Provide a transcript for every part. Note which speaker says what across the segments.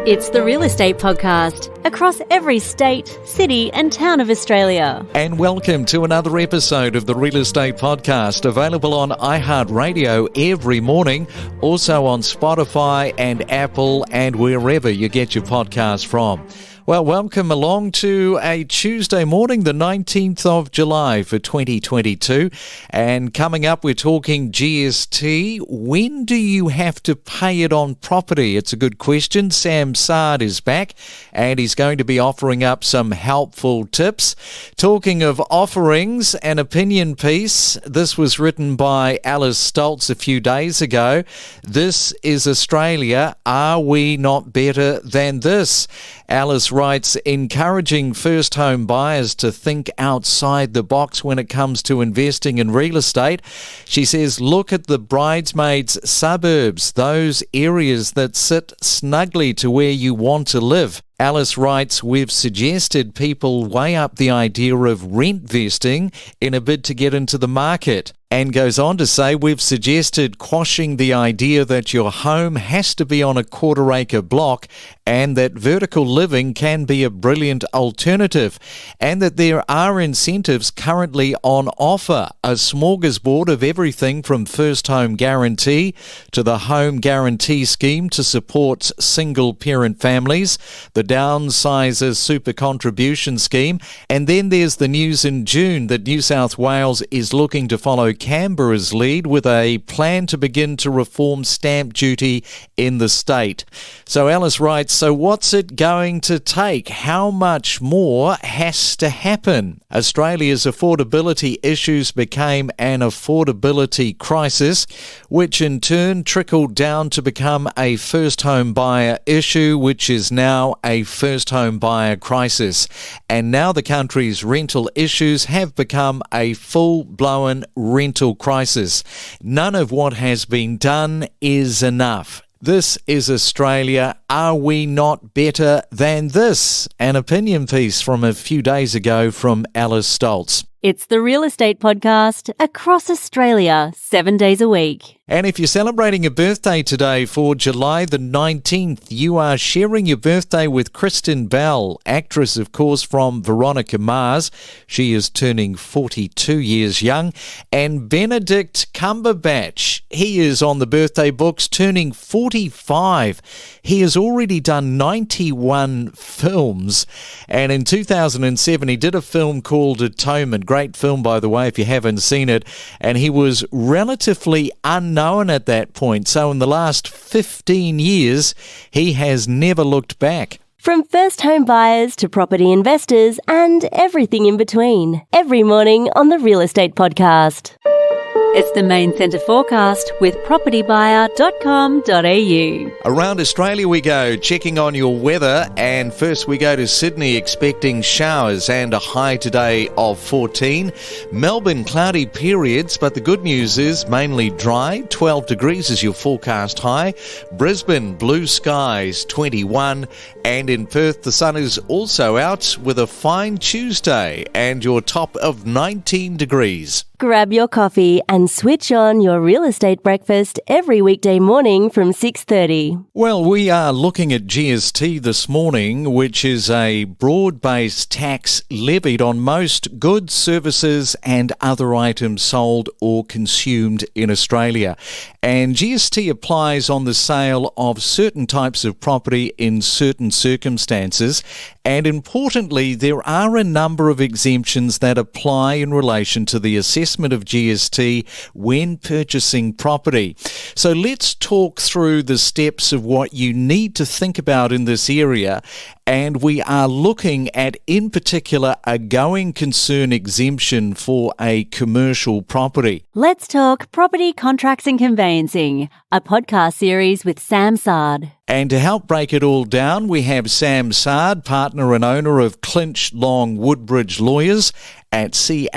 Speaker 1: It's the Real Estate Podcast, across every state, city and town of Australia.
Speaker 2: And welcome to another episode of the Real Estate Podcast, available on iHeartRadio every morning, also on Spotify and Apple and wherever you get your podcast from. Well, welcome along to a Tuesday morning, the 19th of July for 2022. And coming up, we're talking GST. When do you have to pay it on property? It's a good question. Sam Saad is back and he's going to be offering up some helpful tips. Talking of offerings, an opinion piece. This was written by Alice Stoltz a few days ago. This is Australia. Are we not better than this? Alice writes, encouraging first home buyers to think outside the box when it comes to investing in real estate. She says, look at the bridesmaids' suburbs, those areas that sit snugly to where you want to live. Alice writes, we've suggested people weigh up the idea of rent vesting in a bid to get into the market. And goes on to say, we've suggested quashing the idea that your home has to be on a quarter-acre block and that vertical living can be a brilliant alternative, and that there are incentives currently on offer, a smorgasbord of everything from first home guarantee to the home guarantee scheme to support single-parent families, the downsizer super contribution scheme, and then there's the news in June that New South Wales is looking to follow Canberra's lead with a plan to begin to reform stamp duty in the state. So Alice writes, so what's it going to take? How much more has to happen? Australia's affordability issues became an affordability crisis, which in turn trickled down to become a first home buyer issue, which is now a first home buyer crisis. And now the country's rental issues have become a full-blown rental crisis. None of what has been done is enough. This is Australia. Are we not better than this? An opinion piece from a few days ago from Alice Stoltz.
Speaker 1: It's the Real Estate Podcast, across Australia, 7 days a week.
Speaker 2: And if you're celebrating a birthday today for July the 19th, you are sharing your birthday with Kristen Bell, actress, of course, from Veronica Mars. She is turning 42 years young. And Benedict Cumberbatch, he is on the birthday books, turning 45. He has already done 91 films. And in 2007, he did a film called Atonement. Great film, by the way, if you haven't seen it. And he was relatively unknown at that point. So in the last 15 years, he has never looked back.
Speaker 1: From first home buyers to property investors and everything in between. Every morning on the Real Estate Podcast. It's the Main Centre Forecast with propertybuyer.com.au.
Speaker 2: Around Australia we go, checking on your weather, and first we go to Sydney, expecting showers and a high today of 14. Melbourne, cloudy periods, but the good news is mainly dry. 12 degrees is your forecast high. Brisbane, blue skies, 21. And in Perth, the sun is also out with a fine Tuesday and your top of 19 degrees.
Speaker 1: Grab your coffee and switch on your real estate breakfast every weekday morning from 6:30.
Speaker 2: Well, we are looking at GST this morning, which is a broad-based tax levied on most goods, services and other items sold or consumed in Australia. And GST applies on the sale of certain types of property in certain circumstances. And importantly, there are a number of exemptions that apply in relation to the assessment of GST when purchasing property. So let's talk through the steps of what you need to think about in this area. And we are looking at, in particular, a going concern exemption for a commercial property.
Speaker 1: Let's talk property contracts and conveyancing, a podcast series with Sam Saad.
Speaker 2: And to help break it all down, we have Sam Saad, partner and owner of Clinch Long Woodbridge Lawyers at clw.com.au.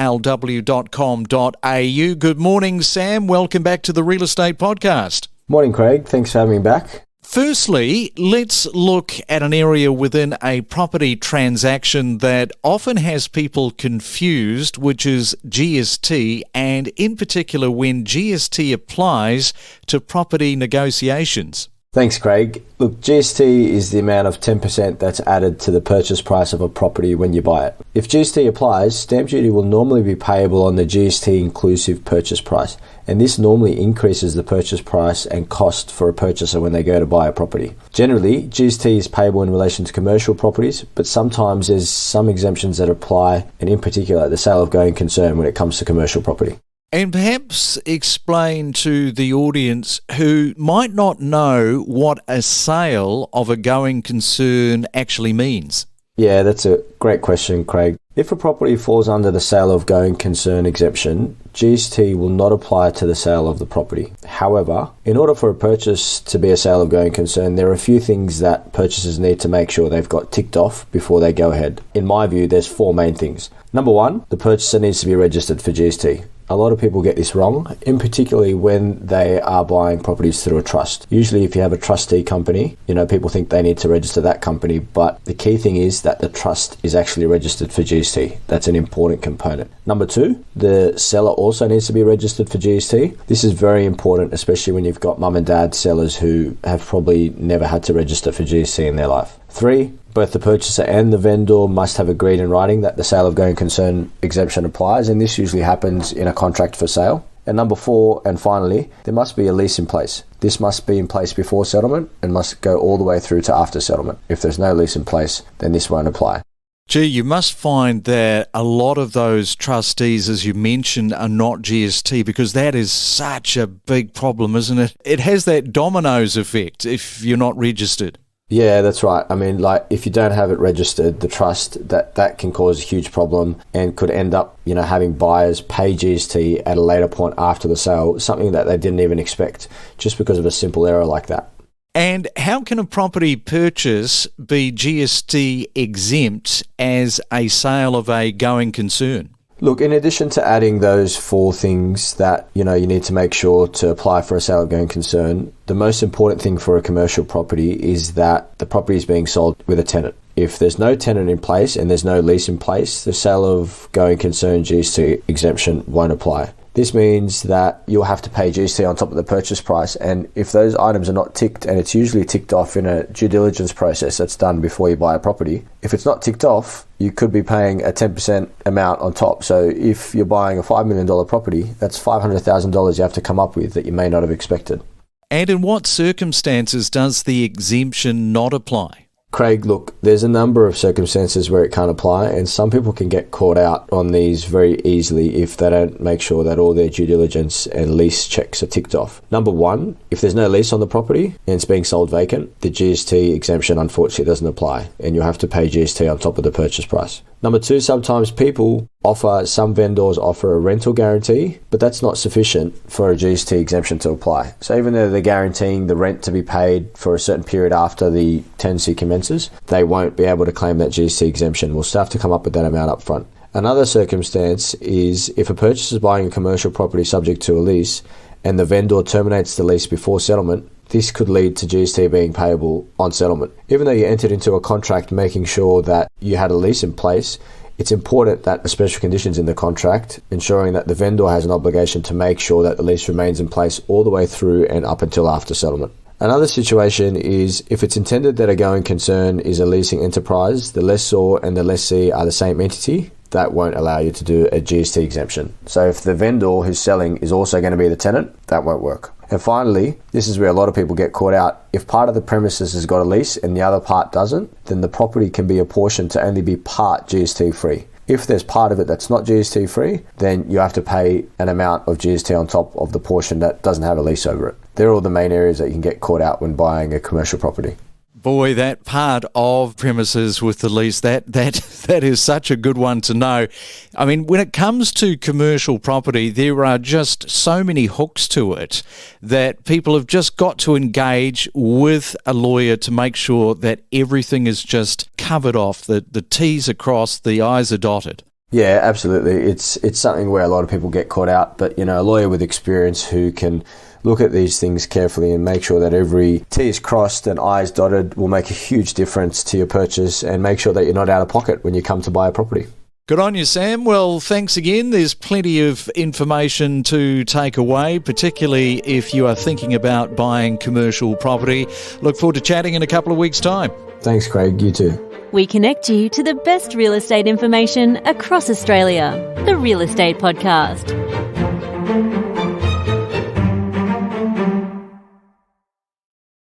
Speaker 2: Good morning, Sam. Welcome back to the Real Estate Podcast.
Speaker 3: Morning, Craig. Thanks for having me back.
Speaker 2: Firstly, let's look at an area within a property transaction that often has people confused, which is GST, and in particular when GST applies to property negotiations.
Speaker 3: Thanks, Craig. Look, GST is the amount of 10% that's added to the purchase price of a property when you buy it. If GST applies, stamp duty will normally be payable on the GST inclusive purchase price, and this normally increases the purchase price and cost for a purchaser when they go to buy a property. Generally, GST is payable in relation to commercial properties, but sometimes there's some exemptions that apply, and in particular, the sale of going concern when it comes to commercial property.
Speaker 2: And perhaps explain to the audience who might not know what a sale of a going concern actually means.
Speaker 3: Yeah, that's a great question, Craig. If a property falls under the sale of going concern exemption, GST will not apply to the sale of the property. However, in order for a purchase to be a sale of going concern, there are a few things that purchasers need to make sure they've got ticked off before they go ahead. In my view, there's 4 main things. Number 1, the purchaser needs to be registered for GST. A lot of people get this wrong, in particularly when they are buying properties through a trust. Usually if you have a trustee company, people think they need to register that company, but the key thing is that the trust is actually registered for GST. That's an important component. Number 2, the seller also needs to be registered for GST. This is very important, especially when you've got mum and dad sellers who have probably never had to register for GST in their life. 3, both the purchaser and the vendor must have agreed in writing that the sale of going concern exemption applies, and this usually happens in a contract for sale. And number 4, and finally, there must be a lease in place. This must be in place before settlement and must go all the way through to after settlement. If there's no lease in place, then this won't apply.
Speaker 2: Gee, you must find that a lot of those trustees, as you mentioned, are not GST, because that is such a big problem, isn't it? It has that dominoes effect if you're not registered.
Speaker 3: Yeah, that's right. I mean, if you don't have it registered, the trust, that can cause a huge problem and could end up, having buyers pay GST at a later point after the sale, something that they didn't even expect, just because of a simple error like that.
Speaker 2: And how can a property purchase be GST exempt as a sale of a going concern?
Speaker 3: Look, in addition to adding those 4 things that, you need to make sure to apply for a sale of going concern, the most important thing for a commercial property is that the property is being sold with a tenant. If there's no tenant in place and there's no lease in place, the sale of going concern GST exemption won't apply. This means that you'll have to pay GST on top of the purchase price, and if those items are not ticked, and it's usually ticked off in a due diligence process that's done before you buy a property, if it's not ticked off, you could be paying a 10% amount on top. So if you're buying a $5 million property, that's $500,000 you have to come up with that you may not have expected.
Speaker 2: And in what circumstances does the exemption not apply?
Speaker 3: Craig, look, there's a number of circumstances where it can't apply, and some people can get caught out on these very easily if they don't make sure that all their due diligence and lease checks are ticked off. Number 1, if there's no lease on the property and it's being sold vacant, the GST exemption unfortunately doesn't apply, and you'll have to pay GST on top of the purchase price. Number 2, sometimes some vendors offer a rental guarantee, but that's not sufficient for a GST exemption to apply. So even though they're guaranteeing the rent to be paid for a certain period after the tenancy commences, they won't be able to claim that GST exemption. We'll still have to come up with that amount up front. Another circumstance is if a purchaser is buying a commercial property subject to a lease and the vendor terminates the lease before settlement, this could lead to GST being payable on settlement. Even though you entered into a contract making sure that you had a lease in place, it's important that the special conditions in the contract, ensuring that the vendor has an obligation to make sure that the lease remains in place all the way through and up until after settlement. Another situation is if it's intended that a going concern is a leasing enterprise, the lessor and the lessee are the same entity, that won't allow you to do a GST exemption. So if the vendor who's selling is also going to be the tenant, that won't work. And finally, this is where a lot of people get caught out. If part of the premises has got a lease and the other part doesn't, then the property can be apportioned to only be part GST free. If there's part of it that's not GST free, then you have to pay an amount of GST on top of the portion that doesn't have a lease over it. They're all the main areas that you can get caught out when buying a commercial property.
Speaker 2: Boy, that part of premises with the lease, that is such a good one to know. I mean, when it comes to commercial property, there are just so many hooks to it that people have just got to engage with a lawyer to make sure that everything is just covered off, that the T's are crossed, the I's are dotted.
Speaker 3: Yeah, absolutely. It's something where a lot of people get caught out, but a lawyer with experience who can look at these things carefully and make sure that every T is crossed and I is dotted will make a huge difference to your purchase and make sure that you're not out of pocket when you come to buy a property.
Speaker 2: Good on you, Sam. Well, thanks again. There's plenty of information to take away, particularly if you are thinking about buying commercial property. Look forward to chatting in a couple of weeks' time.
Speaker 3: Thanks, Craig. You too.
Speaker 1: We connect you to the best real estate information across Australia. The Real Estate Podcast.